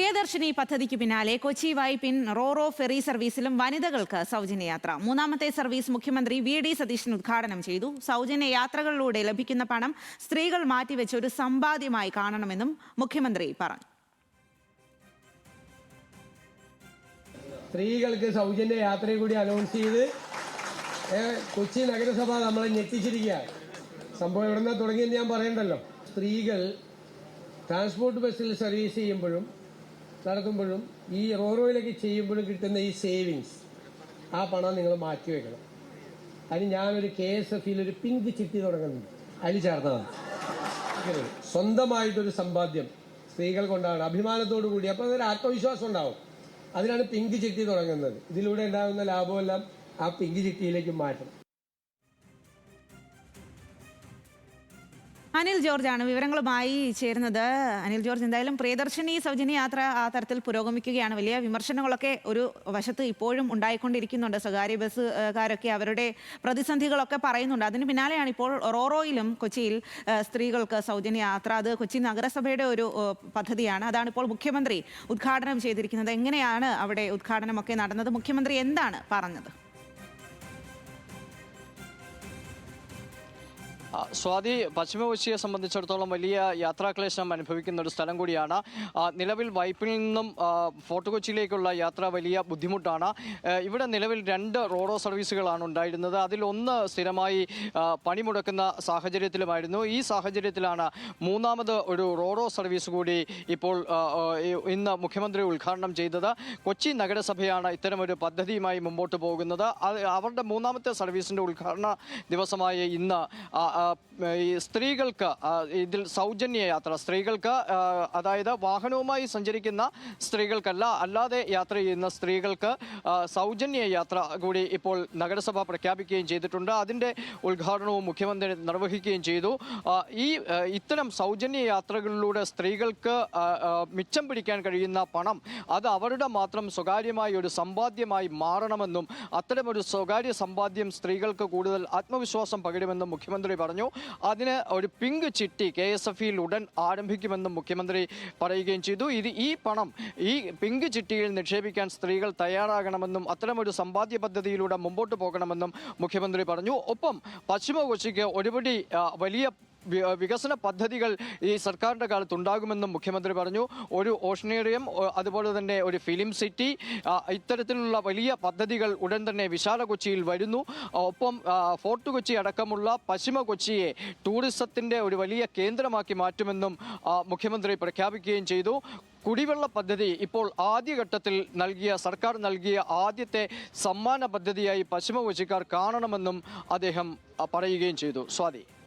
പ്രിയദർശിനി പദ്ധതിക്ക് പിന്നാലെ കൊച്ചി വൈപ്പിൻ റോറോ ഫെറി സർവീസിലും വനിതകൾക്ക് സൗജന്യ യാത്ര. മൂന്നാമത്തെ സർവീസ് മുഖ്യമന്ത്രി വി.ഡി. സതീശൻ ഉദ്ഘാടനം ചെയ്തു. സൗജന്യ യാത്രകളിലൂടെ ലഭിക്കുന്ന പണം സ്ത്രീകൾ മാറ്റിവെച്ച ഒരു സമ്പാദ്യമായി കാണണമെന്നും മുഖ്യമന്ത്രി പറഞ്ഞു. സ്ത്രീകൾക്ക് സൗജന്യ യാത്രയും കൂടി അനൗൺസ് ചെയ്ത് കൊച്ചി നഗരസഭ നമ്മളെ ഞെട്ടിച്ചിരിക്കുകയാണ്. സംഭവം എവിടെ നിന്നാണ് തുടങ്ങിയെന്ന് ഞാൻ പറയണ്ടല്ലോ. സ്ത്രീകൾ ട്രാൻസ്പോർട്ട് ബസ്സിൽ സർവീസ് ചെയ്യുമ്പോഴും നടത്തുമ്പോഴും ഈ റോറോയിലേക്ക് ചെയ്യുമ്പോഴും കിട്ടുന്ന ഈ സേവിങ്സ്, ആ പണം നിങ്ങൾ മാറ്റിവെക്കണം. അതിന് ഞാനൊരു KSF-ൽ ഒരു പിങ്ക് ചിട്ടി തുടങ്ങുന്നുണ്ട്, അതിൽ ചേർന്നതാണ്. സ്വന്തമായിട്ടൊരു സമ്പാദ്യം സ്ത്രീകൾ കൊണ്ടാണ് അഭിമാനത്തോടു കൂടി. അപ്പോൾ അതൊരു ആത്മവിശ്വാസം ഉണ്ടാവും. അതിനാണ് പിങ്ക് ചിട്ടി തുടങ്ങുന്നത്. ഇതിലൂടെ ഉണ്ടാകുന്ന ലാഭമെല്ലാം ആ പിങ്ക് ചിട്ടിയിലേക്ക് മാറ്റണം. അനിൽ ജോർജാണ് വിവരങ്ങളുമായി ചേരുന്നത്. അനിൽ ജോർജ്, എന്തായാലും പ്രിയദർശിനി സൗജന്യ യാത്ര ആ തരത്തിൽ പുരോഗമിക്കുകയാണ്. വലിയ വിമർശനങ്ങളൊക്കെ ഒരു വശത്ത് ഇപ്പോഴും ഉണ്ടായിക്കൊണ്ടിരിക്കുന്നുണ്ട്. സ്വകാര്യ ബസ്സുകാരൊക്കെ അവരുടെ പ്രതിസന്ധികളൊക്കെ പറയുന്നുണ്ട്. അതിന് പിന്നാലെയാണ് ഇപ്പോൾ റോറോയിലും കൊച്ചിയിൽ സ്ത്രീകൾക്ക് സൗജന്യ യാത്ര. അത് കൊച്ചി നഗരസഭയുടെ ഒരു പദ്ധതിയാണ്. അതാണ് ഇപ്പോൾ മുഖ്യമന്ത്രി ഉദ്ഘാടനം ചെയ്തിരിക്കുന്നത്. എങ്ങനെയാണ് അവിടെ ഉദ്ഘാടനമൊക്കെ നടന്നത്? മുഖ്യമന്ത്രി എന്താണ് പറഞ്ഞത്? സ്വാതി, പശ്ചിമ കൊച്ചിയെ സംബന്ധിച്ചിടത്തോളം വലിയ യാത്രാക്ലേശം അനുഭവിക്കുന്ന ഒരു സ്ഥലം കൂടിയാണ്. നിലവിൽ വൈപ്പിൽ നിന്നും ഫോർട്ട് കൊച്ചിയിലേക്കുള്ള യാത്ര വലിയ ബുദ്ധിമുട്ടാണ്. ഇവിടെ നിലവിൽ 2 റോറോ സർവീസുകളാണ് ഉണ്ടായിരുന്നത്. അതിലൊന്ന് സ്ഥിരമായി പണിമുടക്കുന്ന സാഹചര്യത്തിലുമായിരുന്നു. ഈ സാഹചര്യത്തിലാണ് മൂന്നാമത് ഒരു റോറോ സർവീസ് കൂടി ഇപ്പോൾ ഇന്ന് മുഖ്യമന്ത്രി ഉദ്ഘാടനം ചെയ്തത്. കൊച്ചി നഗരസഭയാണ് ഇത്തരമൊരു പദ്ധതിയുമായി മുമ്പോട്ട് പോകുന്നത്. അവരുടെ മൂന്നാമത്തെ സർവീസിൻ്റെ ഉദ്ഘാടന ദിവസമായ ഇന്ന് ഈ സ്ത്രീകൾക്ക് ഇതിൽ സൗജന്യ യാത്ര, സ്ത്രീകൾക്ക് അതായത് വാഹനവുമായി സഞ്ചരിക്കുന്ന സ്ത്രീകൾക്കല്ല, അല്ലാതെ യാത്ര ചെയ്യുന്ന സ്ത്രീകൾക്ക് സൗജന്യ യാത്ര കൂടി ഇപ്പോൾ നഗരസഭ പ്രഖ്യാപിക്കുകയും ചെയ്തിട്ടുണ്ട്. അതിൻ്റെ ഉദ്ഘാടനവും മുഖ്യമന്ത്രി നിർവഹിക്കുകയും ചെയ്തു. ഇത്തരം സൗജന്യ യാത്രകളിലൂടെ സ്ത്രീകൾക്ക് മിച്ചം പിടിക്കാൻ കഴിയുന്ന പണം അത് അവരുടെ മാത്രം സ്വകാര്യമായ ഒരു സമ്പാദ്യമായി മാറണമെന്നും അത്തരമൊരു സ്വകാര്യ സമ്പാദ്യം സ്ത്രീകൾക്ക് കൂടുതൽ ആത്മവിശ്വാസം പകരുമെന്നും മുഖ്യമന്ത്രി പറഞ്ഞു. അതിന് ഒരു പിങ്ക് ചിട്ടി KSF-ൽ ഉടൻ ആരംഭിക്കുമെന്നും മുഖ്യമന്ത്രി പറയുകയും ചെയ്തു. ഈ പണം ഈ പിങ്ക് ചിട്ടിയിൽ നിക്ഷേപിക്കാൻ സ്ത്രീകൾ തയ്യാറാകണമെന്നും അത്തരമൊരു സമ്പാദ്യ പദ്ധതിയിലൂടെ മുമ്പോട്ട് പോകണമെന്നും മുഖ്യമന്ത്രി പറഞ്ഞു. ഒപ്പം പശ്ചിമ കൊച്ചിക്ക് ഒരുപടി വലിയ വികസന പദ്ധതികൾ ഈ സർക്കാരിൻ്റെ കാലത്ത് ഉണ്ടാകുമെന്നും മുഖ്യമന്ത്രി പറഞ്ഞു. ഒരു ഓഷനേറിയം, അതുപോലെ തന്നെ ഒരു ഫിലിം സിറ്റി, ഇത്തരത്തിലുള്ള വലിയ പദ്ധതികൾ ഉടൻ തന്നെ വിശാല കൊച്ചിയിൽ വരുന്നു. ഒപ്പം ഫോർട്ട് കൊച്ചി അടക്കമുള്ള പശ്ചിമ കൊച്ചിയെ ടൂറിസത്തിൻ്റെ ഒരു വലിയ കേന്ദ്രമാക്കി മാറ്റുമെന്നും മുഖ്യമന്ത്രി പ്രഖ്യാപിക്കുകയും ചെയ്തു. കുടിവെള്ള പദ്ധതി ഇപ്പോൾ ആദ്യഘട്ടത്തിൽ സർക്കാർ നൽകിയ ആദ്യത്തെ സമ്മാന പദ്ധതിയായി പശ്ചിമ കൊച്ചിക്കാർ കാണണമെന്നും അദ്ദേഹം പറയുകയും ചെയ്തു. സ്വാതി.